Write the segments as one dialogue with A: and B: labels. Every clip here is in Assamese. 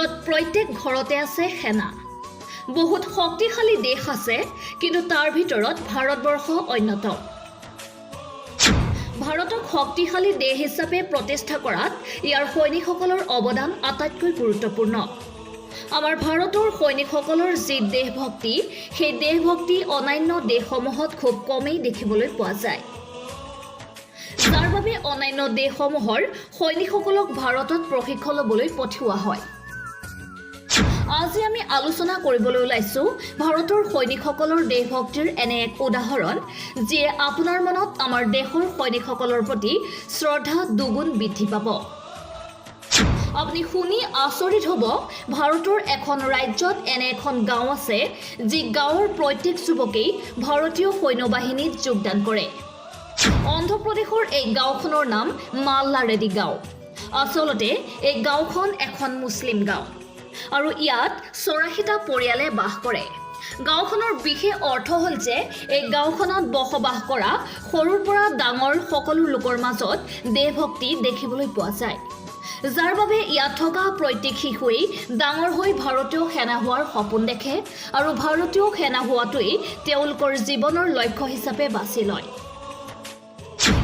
A: য'ত প্ৰত্যেক ঘৰতে আছে সেনা। বহুত শক্তিশালী দেশ আছে, কিন্তু তাৰ ভিতৰত ভাৰতবৰ্ষ অন্যতম। ভাৰতক শক্তিশালী দেশ হিচাপে প্ৰতিষ্ঠা কৰাত ইয়াৰ সৈনিকসকলৰ অৱদান আটাইতকৈ গুৰুত্বপূৰ্ণ। আমাৰ ভাৰতৰ সৈনিকসকলৰ যি দেশভক্তি, সেই দেশভক্তি অন্যান্য দেশসমূহত খুব কমেই দেখিবলৈ পোৱা যায়। যাৰ বাবে অন্যান্য দেশসমূহৰ সৈনিকসকলক ভাৰতত প্ৰশিক্ষণ ল'বলৈ পঠিওৱা হয়। আজি আমি আলোচনা কৰিবলৈ ওলাইছো ভাৰতৰ সৈনিকসকলৰ দেশভক্তিৰ এনে এক উদাহৰণ, যিয়ে আপোনাৰ মনত আমাৰ দেশৰ সৈনিকসকলৰ প্ৰতি শ্ৰদ্ধা দুগুণ বৃদ্ধি পাব। আপুনি শুনি আচৰিত হ'ব, ভাৰতৰ এখন ৰাজ্যত এনে এখন গাঁও আছে, যি গাঁৱৰ প্ৰত্যেক যুৱকেই ভাৰতীয় সৈন্যবাহিনীত যোগদান কৰে। অন্ধ্ৰপ্ৰদেশৰ এই গাঁওখনৰ নাম মাল্লাৰেড্ডি গাঁও। আচলতে এই গাঁওখন এখন মুছলিম গাঁও আৰু ইয়াত 84টা পৰিয়ালে বাস কৰে। গাঁওখনৰ বিশেষ অৰ্থ হ'ল যে এই গাঁওখনত বসবাস কৰা সৰুৰ পৰা ডাঙৰ সকলো লোকৰ মাজত দেশভক্তি দেখিবলৈ পোৱা যায়, যাৰ বাবে ইয়াত থকা প্ৰত্যেক শিশুৱেই ডাঙৰ হৈ ভাৰতীয় সেনা হোৱাৰ সপোন দেখে আৰু ভাৰতীয় সেনা হোৱাটোৱেই তেওঁলোকৰ জীৱনৰ লক্ষ্য হিচাপে বাছি লয়।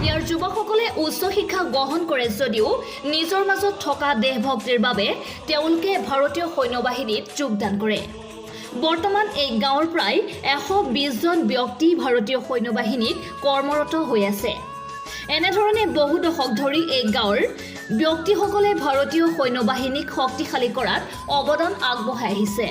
A: ইয়াৰ যুৱকসকলে উচ্চ শিক্ষা গ্ৰহণ কৰে যদিও নিজৰ মাজত থকা দেশভক্তিৰ বাবে তেওঁলোকে ভাৰতীয় সৈন্যবাহিনীত যোগদান কৰে। বৰ্তমান এই গাঁৱৰ প্ৰায় 120 জন ব্যক্তি ভাৰতীয় সৈন্যবাহিনীত কৰ্মৰত হৈ আছে। এনেধৰণে বহু দশক ধৰি এই গাঁৱৰ ব্যক্তিসকলে ভাৰতীয় সৈন্যবাহিনীক শক্তিশালী কৰাত অৱদান আগবঢ়াই আহিছে।